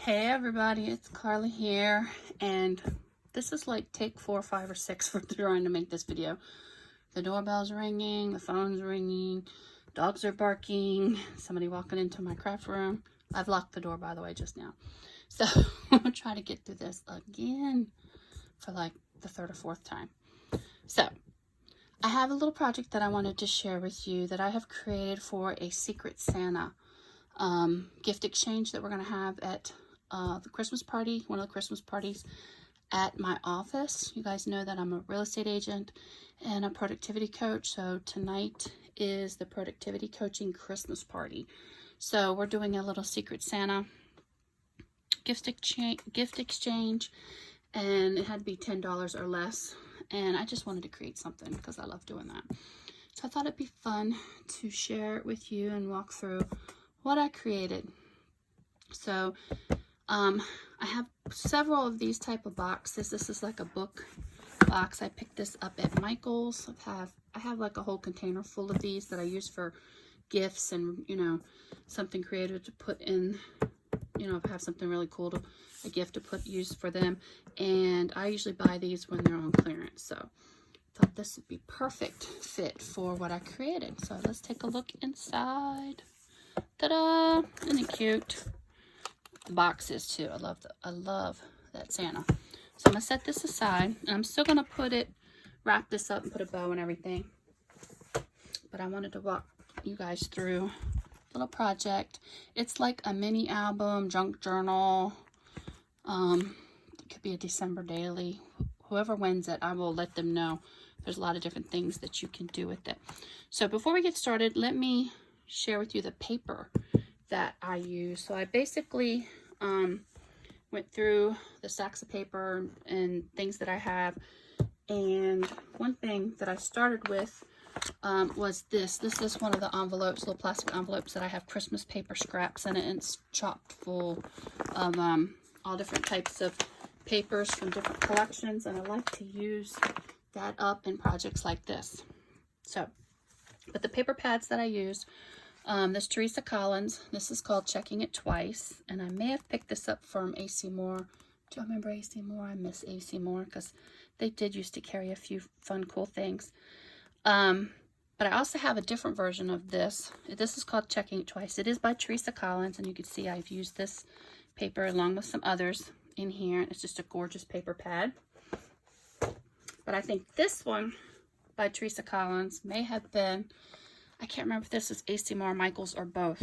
Hey everybody, it's Carly here, and this is like take 4, 5, or 6 for trying to make this video. The doorbell's ringing, the phone's ringing, dogs are barking, somebody walking into my craft room. I've locked the door, by the way, just now. So I'm gonna try to get through this again for like the 3rd or 4th time. So I have a little project that I wanted to share with you that I have created for a Secret Santa gift exchange that we're gonna have at the Christmas party, one of the Christmas parties at my office. You guys know that I'm a real estate agent and a productivity coach, so tonight is the productivity coaching Christmas party. So we're doing a little Secret Santa gift exchange, and it had to be $10 or less, and I just wanted to create something because I love doing that. So I thought it'd be fun to share it with you and walk through what I created. So I have several of these type of boxes. This is like a book box. I picked this up at Michael's. I have like a whole container full of these that I use for gifts and, you know, something creative to put in, you know, if I have something really cool a gift to use for them. And I usually buy these when they're on clearance. So I thought this would be perfect fit for what I created. So let's take a look inside. Ta-da! Isn't it cute? The box is too. I love that Santa. So I'm gonna set this aside, and I'm still gonna wrap this up and put a bow and everything. But I wanted to walk you guys through a little project. It's like a mini album, junk journal. It could be a December daily. Whoever wins it, I will let them know. There's a lot of different things that you can do with it. So before we get started, let me share with you the paper that I use. So I basically went through the stacks of paper and things that I have, and one thing that I started with was this. This is one of the envelopes, little plastic envelopes that I have Christmas paper scraps in it, and it's chocked full of all different types of papers from different collections, and I like to use that up in projects like this. So, but the paper pads that I use, this Teresa Collins, this is called Checking It Twice, and I may have picked this up from AC Moore. Do you remember AC Moore? I miss AC Moore because they did used to carry a few fun, cool things. But I also have a different version of this. This is called Checking It Twice. It is by Teresa Collins, and you can see I've used this paper along with some others in here. It's just a gorgeous paper pad. But I think this one by Teresa Collins may have been, I can't remember if this is AC Moore, Michaels, or both.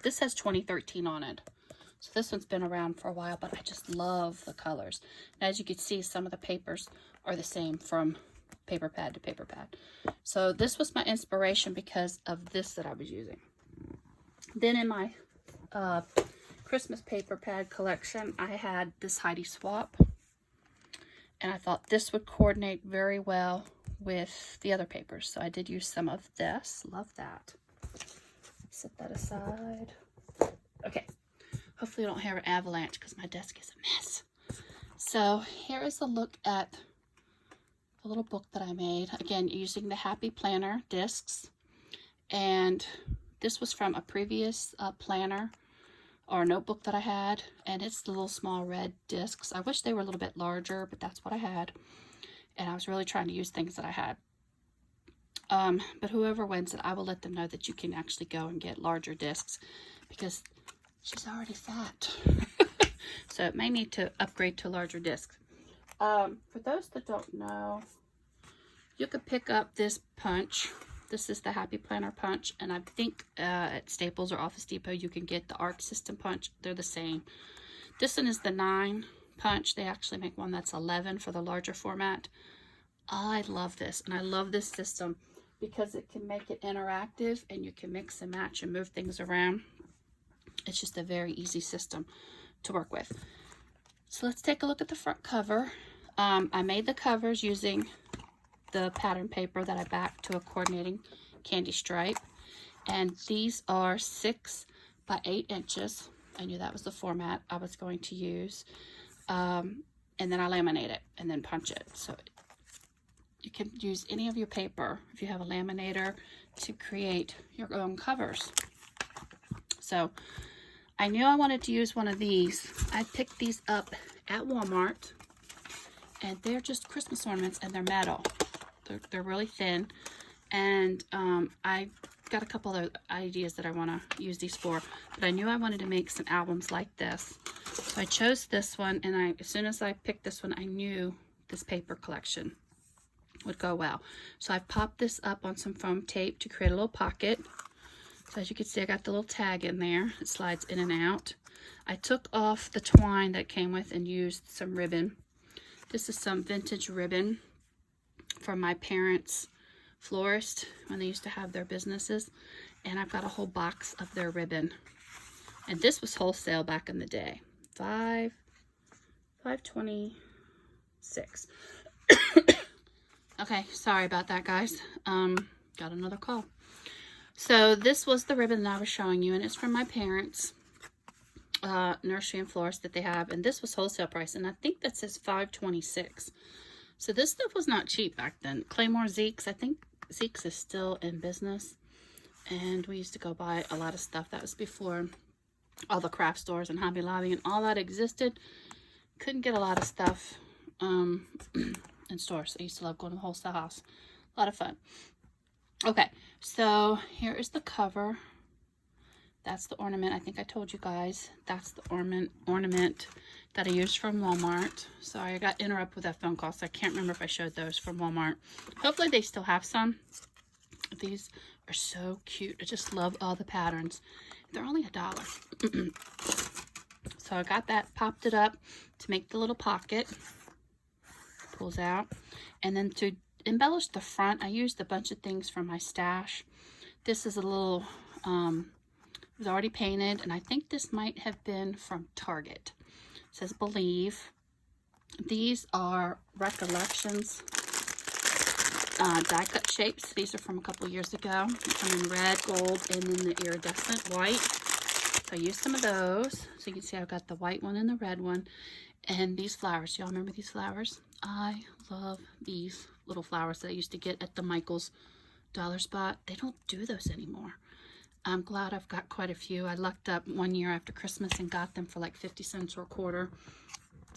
This has 2013 on it. So this one's been around for a while, but I just love the colors. And as you can see, some of the papers are the same from paper pad to paper pad. So this was my inspiration because of this that I was using. Then in my Christmas paper pad collection, I had this Heidi Swapp. And I thought this would coordinate very well with the other papers. So I did use some of this. Love that. Set that aside. Okay. Hopefully I don't have an avalanche because my desk is a mess. So here is a look at the little book that I made. Again, using the Happy Planner discs. And this was from a previous planner or notebook that I had. And it's the little small red discs. I wish they were a little bit larger, but that's what I had. And I was really trying to use things that I had. But whoever wins it, I will let them know that you can actually go and get larger discs because she's already fat. So it may need to upgrade to larger discs. For those that don't know, you could pick up this punch. This is the Happy Planner punch. And I think at Staples or Office Depot, you can get the Arc System punch. They're the same. This one is the 9 punch. They actually make one that's 11 for the larger format. I love this, and I love this system because it can make it interactive and you can mix and match and move things around. It's just a very easy system to work with. So let's take a look at the front cover. I made the covers using the pattern paper that I backed to a coordinating candy stripe, and these are 6 by 8 inches. I knew that was the format I was going to use. And then I laminate it and then punch it. So you can use any of your paper if you have a laminator to create your own covers. So I knew I wanted to use one of these. I picked these up at Walmart, and they're just Christmas ornaments, and they're metal. They're really thin, and I got a couple other ideas that I want to use these for, but I knew I wanted to make some albums like this. So I chose this one, and as soon as I picked this one, I knew this paper collection would go well. So I popped this up on some foam tape to create a little pocket. So as you can see, I got the little tag in there. It slides in and out. I took off the twine that came with and used some ribbon. This is some vintage ribbon from my parents' florist when they used to have their businesses. And I've got a whole box of their ribbon. And this was wholesale back in the day. $5.26. Okay, sorry about that, guys. Got another call. So this was the ribbon that I was showing you, and it's from my parents' nursery and florist that they have, and this was wholesale price, and I think that says $5.26. So this stuff was not cheap back then. Claymore Zeke's, I think Zeke's is still in business, and we used to go buy a lot of stuff. That was before all the craft stores and Hobby Lobby and all that existed. Couldn't get a lot of stuff in stores. I used to love going to the wholesale house. A lot of fun. Okay, so here is the cover. That's the ornament. I think I told you guys. That's the ornament that I used from Walmart. Sorry, I got interrupted with that phone call, so I can't remember if I showed those from Walmart. Hopefully they still have some. These are so cute. I just love all the patterns. They're only $1. So I got that, popped it up to make the little pocket. Pulls out. And then to embellish the front, I used a bunch of things from my stash. This is a little, it was already painted, and I think this might have been from Target. It says Believe. These are Recollections die cut shapes. These are from a couple years ago. They come in red, gold, and then the iridescent white. So I used some of those. So you can see I've got the white one and the red one. And these flowers. Y'all remember these flowers? I love these little flowers that I used to get at the Michael's Dollar Spot. They don't do those anymore. I'm glad I've got quite a few. I lucked up one year after Christmas and got them for like 50 cents or a quarter.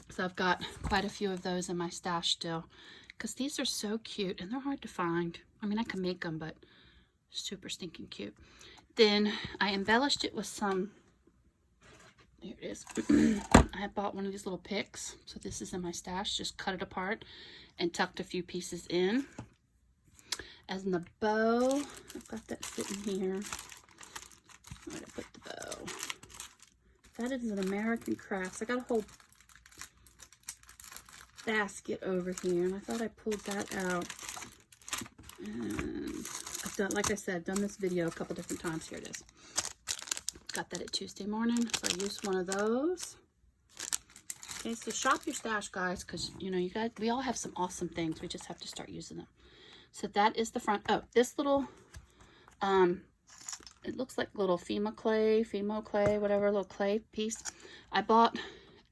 So I've got quite a few of those in my stash still. Because these are so cute and they're hard to find. I mean, I can make them, but super stinking cute. Then I embellished it with some, here it is. I had bought one of these little picks. So this is in my stash. Just cut it apart and tucked a few pieces in. As in the bow, I've got that sitting here. Where did I put the bow? That is an American Crafts. I got a whole basket over here, and I thought I pulled that out. And I've done, like I said, done this video a couple different times. Here it is. Got that at Tuesday morning, so I used one of those. Okay, so shop your stash, guys, because you know we all have some awesome things. We just have to start using them. So that is the front. Oh, this little it looks like little Fimo clay, whatever, little clay piece I bought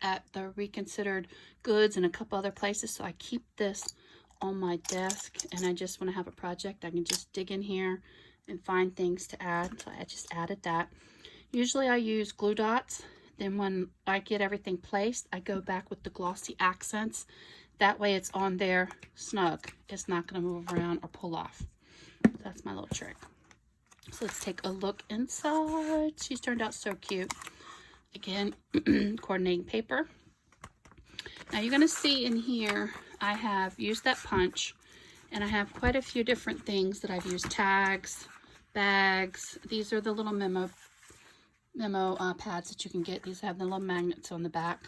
at the Reconsidered Goods and a couple other places. So I keep this on my desk, and I just, when I have a project, I can just dig in here and find things to add. So I just added that. Usually I use glue dots. Then when I get everything placed, I go back with the glossy accents. That way it's on there snug. It's not going to move around or pull off. That's my little trick. So let's take a look inside. She's turned out so cute. Again, coordinating paper. Now you're going to see in here, I have used that punch, and I have quite a few different things that I've used. Tags, bags. These are the little memo pads that you can get. These have the little magnets on the back.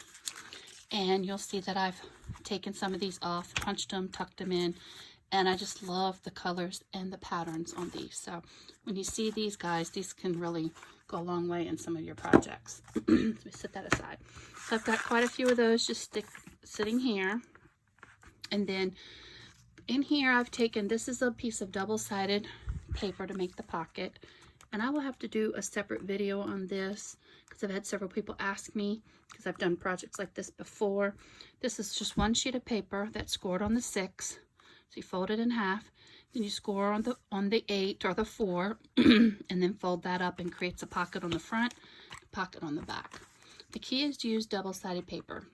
And you'll see that I've taken some of these off, punched them, tucked them in, and I just love the colors and the patterns on these. So when you see these guys, these can really go a long way in some of your projects. Let me set that aside. So I've got quite a few of those just sitting here. And then in here I've taken, this is a piece of double-sided paper to make the pocket. And I will have to do a separate video on this because I've had several people ask me, because I've done projects like this before. This is just one sheet of paper that's scored on the 6. So you fold it in half, then you score on the 8 or the 4, and then fold that up and creates a pocket on the front, pocket on the back. The key is to use double-sided paper.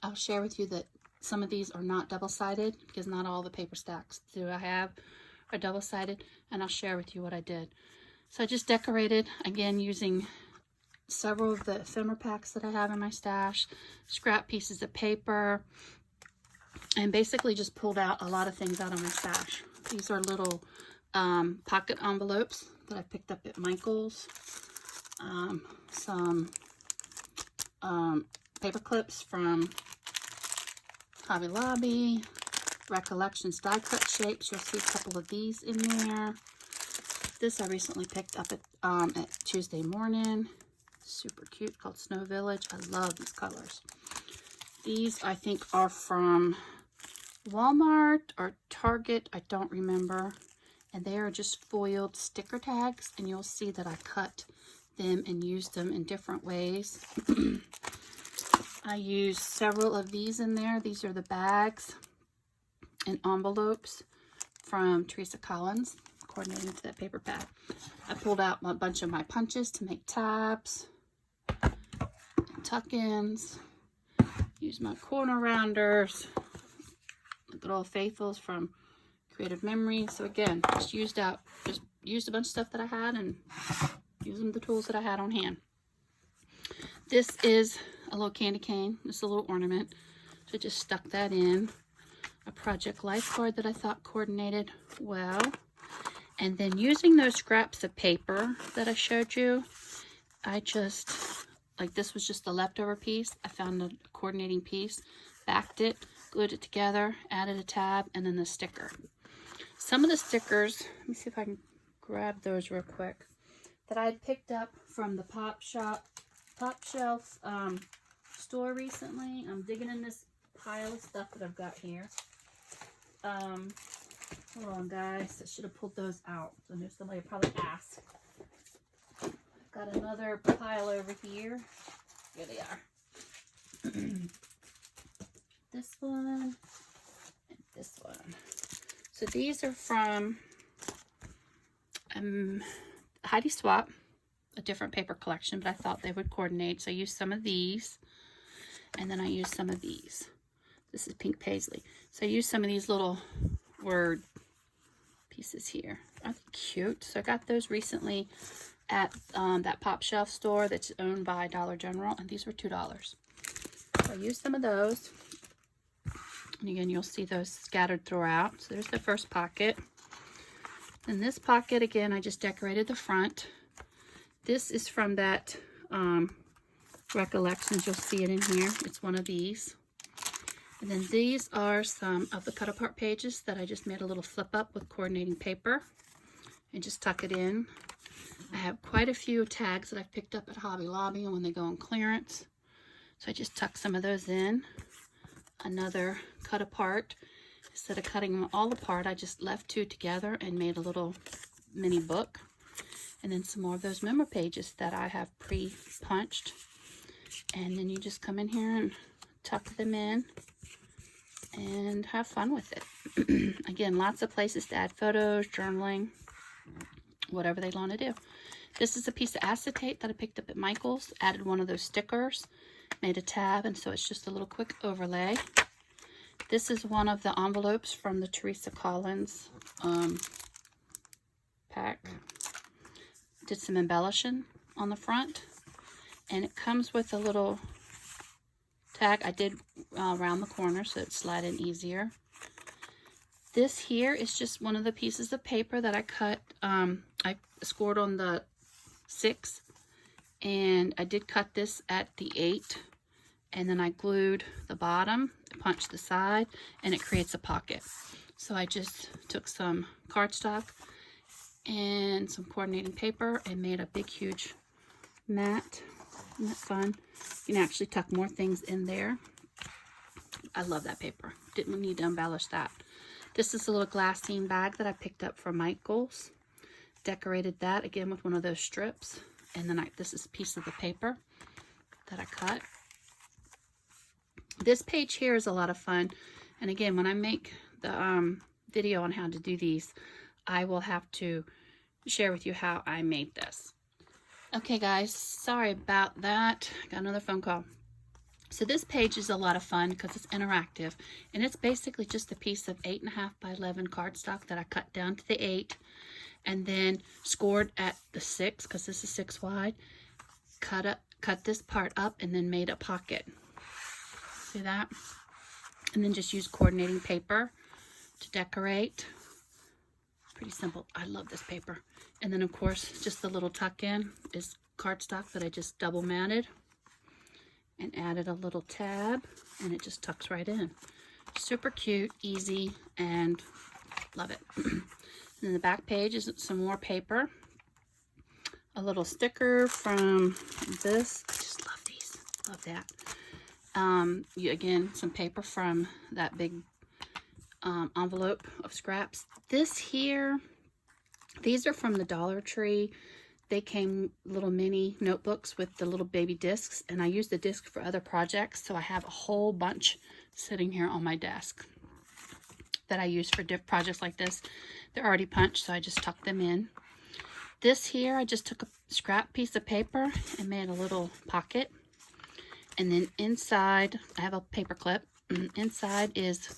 I'll share with you that some of these are not double-sided because not all the paper stacks that I have are double-sided, and I'll share with you what I did. So I just decorated, again, using several of the ephemera packs that I have in my stash, scrap pieces of paper, and basically just pulled out a lot of things out of my stash. These are little pocket envelopes that I picked up at Michael's. Some paper clips from Hobby Lobby, Recollections die cut shapes. You'll see a couple of these in there. This I recently picked up at Tuesday Morning. Super cute, called Snow Village. I love these colors. These I think are from Walmart or Target, I don't remember. And they are just foiled sticker tags, and you'll see that I cut them and used them in different ways. I used several of these in there. These are the bags and envelopes from Teresa Collins, coordinating to that paper pad. I pulled out a bunch of my punches to make tabs, tuck-ins, use my corner rounders, the good old faithfuls from Creative Memory. So again, just used a bunch of stuff that I had and using the tools that I had on hand. This is a little candy cane. This is a little ornament. So I just stuck that in. A Project Life card that I thought coordinated well. And then using those scraps of paper that I showed you, I just, like this was just the leftover piece. I found a coordinating piece, backed it, glued it together, added a tab, and then the sticker. Some of the stickers, let me see if I can grab those real quick, that I had picked up from the Pop Shelf store recently. I'm digging in this pile of stuff that I've got here. Hold on, guys. I should have pulled those out. So I know somebody will probably ask. I've got another pile over here. Here they are. This one and this one. So these are from Heidi Swapp, a different paper collection, but I thought they would coordinate. So I used some of these, and then I used some of these. This is Pink Paisley. So I used some of these little word pieces here. Aren't they cute? So I got those recently at that Pop Shelf store that's owned by Dollar General, and these were $2. So I used some of those. And again, you'll see those scattered throughout. So there's the first pocket. And this pocket, again, I just decorated the front. This is from that Recollections. You'll see it in here. It's one of these. And then these are some of the cut apart pages that I just made a little flip up with coordinating paper and just tuck it in. I have quite a few tags that I've picked up at Hobby Lobby and when they go on clearance. So I just tuck some of those in. Another cut apart. Instead of cutting them all apart, I just left two together and made a little mini book. And then some more of those memo pages that I have pre-punched. And then you just come in here and tuck them in and have fun with it. Again, lots of places to add photos, journaling, whatever they want to do. This is a piece of acetate that I picked up at Michael's. Added one of those stickers, made a tab, and so it's just a little quick overlay. This is one of the envelopes from the Teresa Collins pack. Did some embellishing on the front, and it comes with a little tag. I did round the corner so it slid in easier. This here is just one of the pieces of paper that I cut. I scored on the 6, and I did cut this at the 8, and then I glued the bottom, punched the side, and it creates a pocket. So I just took some cardstock and some coordinating paper and made a big huge mat. Isn't that fun? You can actually tuck more things in there. I love that paper. Didn't need to embellish that. This is a little glassine bag that I picked up from Michael's. Decorated that again with one of those strips. And then this is a piece of the paper that I cut. This page here is a lot of fun. And again, when I make the video on how to do these, I will have to share with you how I made this. Okay guys, sorry about that. I got another phone call. So this page is a lot of fun because it's interactive, and it's basically just a piece of 8.5 by 11 cardstock that I cut down to the 8 and then scored at the 6 because this is 6 wide. Cut this part up and then made a pocket. See that? And then just use coordinating paper to decorate. Pretty simple. I love this paper. And then of course just the little tuck in is cardstock that I just double matted and added a little tab, and it just tucks right in. Super cute, easy, and love it. And then the back page is some more paper, a little sticker from this. I just love these. Love that. Again, some paper from that big envelope of scraps. This here, these are from the Dollar Tree. They came little mini notebooks with the little baby discs, and I use the disc for other projects, so I have a whole bunch sitting here on my desk that I use for projects like this. They're already punched, so I just tuck them in. This here, I just took a scrap piece of paper and made a little pocket, and then inside, I have a paper clip. Inside is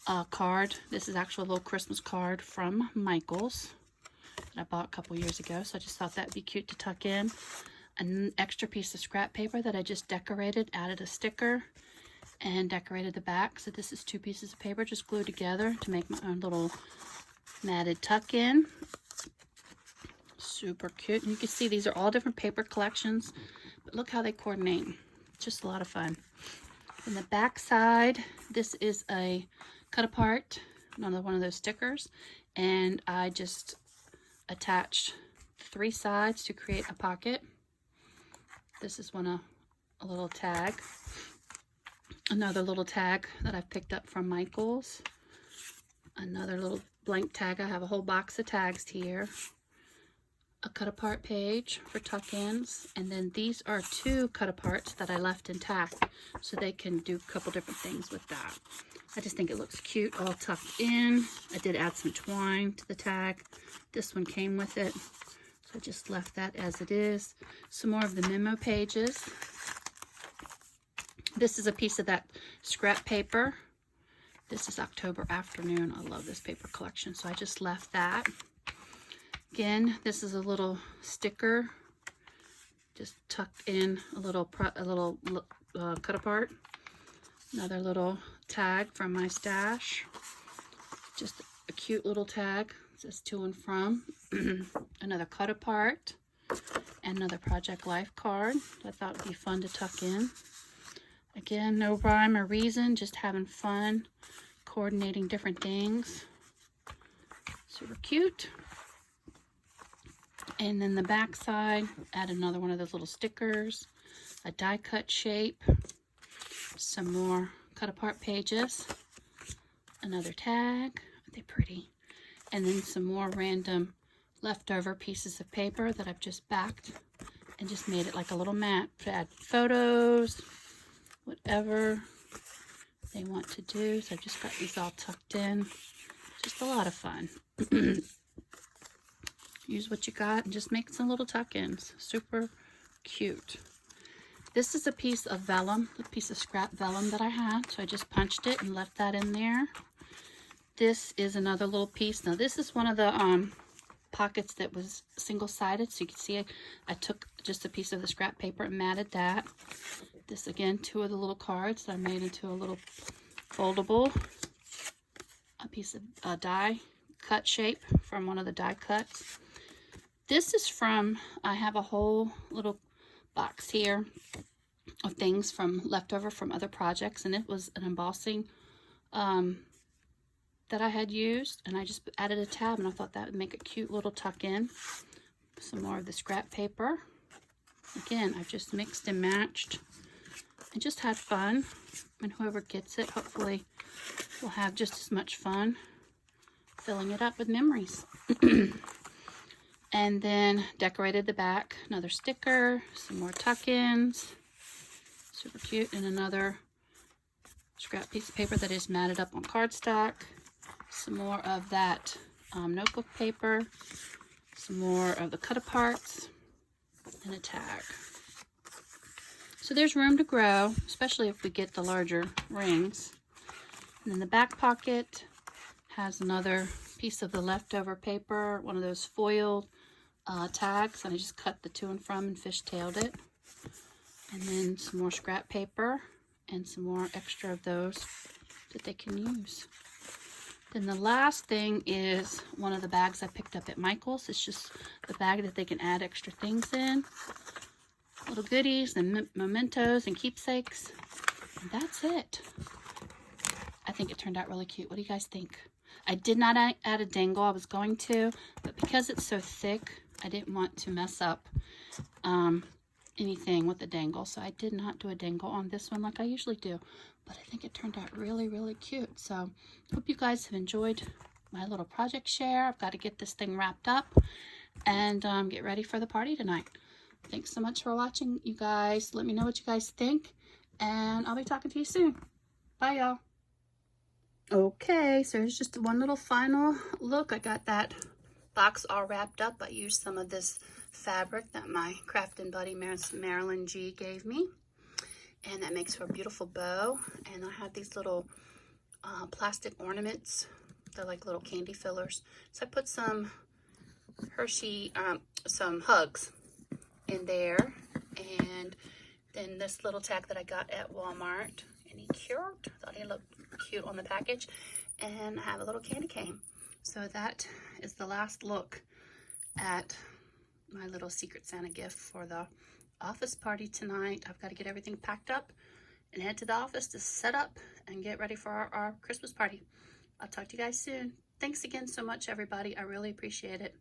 a card. This is actually a little Christmas card from Michaels that I bought a couple years ago, so I just thought that'd be cute to tuck in. An extra piece of scrap paper that I just decorated, added a sticker, and decorated the back. So this is 2 pieces of paper just glued together to make my own little matted tuck in. Super cute. And you can see these are all different paper collections, but look how they coordinate. Just a lot of fun. In the back side, this is a cut apart, another one of those stickers, and I just attached 3 sides to create a pocket. This is a little tag. Another little tag that I've picked up from Michaels. Another little blank tag. I have a whole box of tags here. A cut apart page for tuck-ins, and then these are 2 cut aparts that I left intact so they can do a couple different things with that. I just think it looks cute all tucked in. I did add some twine to the tag. This one came with it, so I just left that as it is. Some more of the memo pages. This is a piece of that scrap paper. This is October Afternoon. I love this paper collection, so I just left that. Again, this is a little sticker, just tucked in a little cut apart. Another little tag from my stash. Just a cute little tag. It says to and from. Another cut apart. And another Project Life card that I thought would be fun to tuck in. Again, no rhyme or reason, just having fun, coordinating different things. Super cute. And then the back side, add another one of those little stickers, a die cut shape, some more cut apart pages, another tag. Aren't they pretty? And then some more random leftover pieces of paper that I've just backed and just made it like a little mat to add photos, whatever they want to do. So I've just got these all tucked in. Just a lot of fun. Use what you got and just make some little tuck-ins. Super cute. This is a piece of vellum, a piece of scrap vellum that I had. So I just punched it and left that in there. This is another little piece. Now this is one of the pockets that was single-sided. So you can see I took just a piece of the scrap paper and matted that. This again, 2 of the little cards that I made into a little foldable. A piece of die cut shape from one of the die cuts. This is from, I have a whole little box here of things from leftover from other projects, and it was an embossing that I had used, and I just added a tab, and I thought that would make a cute little tuck in. Some more of the scrap paper. Again, I've just mixed and matched and just had fun, and whoever gets it hopefully will have just as much fun filling it up with memories. And then decorated the back, another sticker, some more tuck-ins, super cute, and another scrap piece of paper that is matted up on cardstock, some more of that notebook paper, some more of the cut-aparts, and a tag. So there's room to grow, especially if we get the larger rings. And then the back pocket has another piece of the leftover paper, one of those foiled tags, and I just cut the to and from and fishtailed it. And then some more scrap paper and some more extra of those that they can use. Then the last thing is one of the bags I picked up at Michael's. It's just the bag that they can add extra things in. Little goodies and mementos and keepsakes. And that's it. I think it turned out really cute. What do you guys think? I did not add a dangle. I was going to, but because it's so thick, I didn't want to mess up anything with the dangle. So I did not do a dangle on this one like I usually do. But I think it turned out really, really cute. So hope you guys have enjoyed my little project share. I've got to get this thing wrapped up and get ready for the party tonight. Thanks so much for watching, you guys. Let me know what you guys think, and I'll be talking to you soon. Bye, y'all. Okay, so here's just one little final look. I got that box all wrapped up. I used some of this fabric that my crafting buddy Marilyn G gave me, and that makes for a beautiful bow. And I have these little plastic ornaments. They're like little candy fillers. So I put some Hershey, some hugs in there, and then this little tag that I got at Walmart. And he cute. Thought he looked cute on the package. And I have a little candy cane. So that is the last look at my little Secret Santa gift for the office party tonight. I've got to get everything packed up and head to the office to set up and get ready for our Christmas party. I'll talk to you guys soon. Thanks again so much, everybody. I really appreciate it.